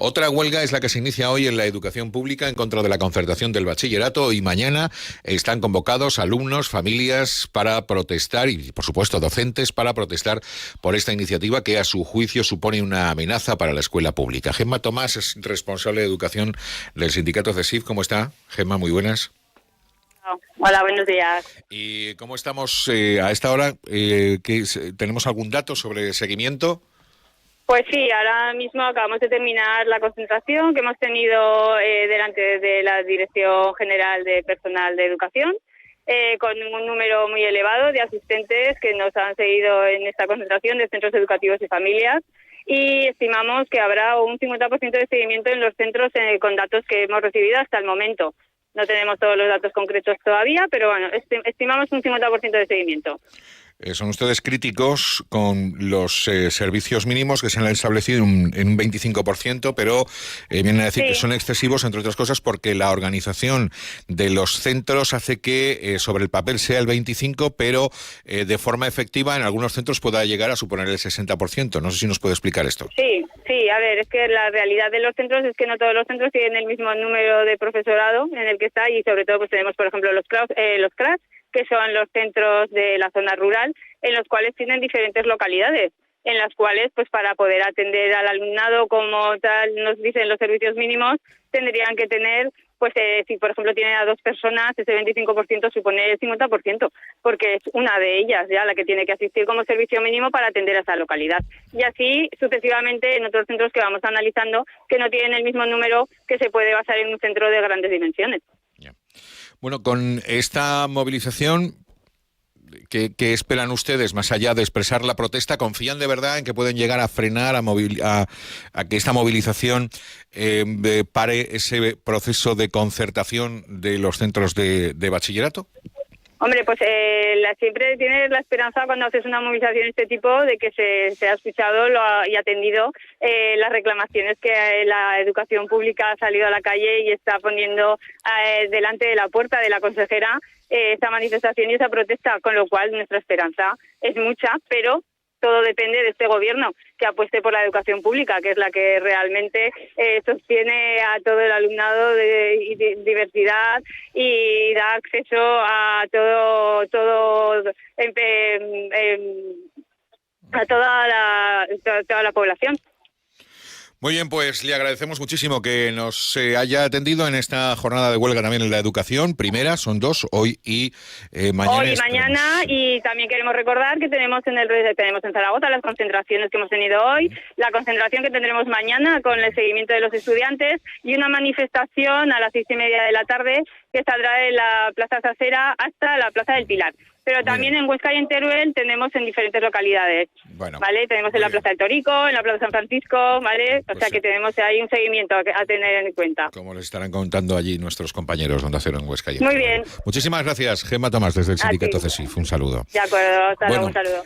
Otra huelga es la que se inicia hoy en la educación pública en contra de la concertación del bachillerato, y mañana están convocados alumnos, familias para protestar y, por supuesto, docentes para protestar por esta iniciativa que, a su juicio, supone una amenaza para la escuela pública. Gemma Tomás es responsable de educación del sindicato CESIF. ¿Cómo está, Gemma? Muy buenas. Hola, buenos días. ¿Y cómo estamos a esta hora? ¿Tenemos algún dato sobre seguimiento? Pues sí, ahora mismo acabamos de terminar la concentración que hemos tenido delante de la Dirección General de Personal de Educación, con un número muy elevado de asistentes que nos han seguido en esta concentración de centros educativos y familias, y estimamos que habrá un 50% de seguimiento en los centros con datos que hemos recibido hasta el momento. No tenemos todos los datos concretos todavía, pero bueno, estimamos un 50% de seguimiento. Son ustedes críticos con los servicios mínimos que se han establecido en un 25%, pero vienen a decir que son excesivos, entre otras cosas, porque la organización de los centros hace que sobre el papel sea el 25%, pero de forma efectiva en algunos centros pueda llegar a suponer el 60%. No sé si nos puede explicar esto. Sí, a ver, es que la realidad de los centros es que no todos los centros tienen el mismo número de profesorado en el que está, y sobre todo pues tenemos, por ejemplo, los CRAS, que son los centros de la zona rural, en los cuales tienen diferentes localidades, en las cuales, pues para poder atender al alumnado como tal, nos dicen los servicios mínimos, tendrían que tener, pues si por ejemplo tienen a 2 personas, ese 25% supone el 50%, porque es una de ellas ya la que tiene que asistir como servicio mínimo para atender a esa localidad. Y así sucesivamente en otros centros que vamos analizando, que no tienen el mismo número que se puede basar en un centro de grandes dimensiones. Bueno, con esta movilización, ¿qué esperan ustedes más allá de expresar la protesta? ¿Confían de verdad en que pueden llegar a frenar, a que esta movilización pare ese proceso de concertación de los centros de bachillerato? Hombre, pues siempre tienes la esperanza cuando haces una movilización de este tipo de que se ha escuchado y atendido las reclamaciones que la educación pública ha salido a la calle y está poniendo delante de la puerta de la consejera esa manifestación y esa protesta, con lo cual nuestra esperanza es mucha, pero todo depende de este gobierno que apueste por la educación pública, que es la que realmente sostiene a todo el alumnado de diversidad y da acceso a a toda la población. Muy bien, pues le agradecemos muchísimo que nos haya atendido en esta jornada de huelga también en la educación. Primera, son 2, hoy y mañana. Hoy y mañana, y también queremos recordar que tenemos en Zaragoza las concentraciones que hemos tenido hoy, la concentración que tendremos mañana con el seguimiento de los estudiantes y una manifestación a las 6:30 de la tarde que saldrá de la Plaza Sacera hasta la Plaza del Pilar. Pero también en Huesca y en Teruel tenemos en diferentes localidades, ¿vale? Tenemos en la Plaza del Torico, en la Plaza San Francisco, ¿vale? O sea que tenemos ahí un seguimiento a tener en cuenta. Como les estarán contando allí nuestros compañeros de Onda Cero en Huesca y en Muy Teruel. bien. Muchísimas gracias, Gemma Tomás, desde el sindicato CESIF. Un saludo. De acuerdo, hasta luego, un saludo.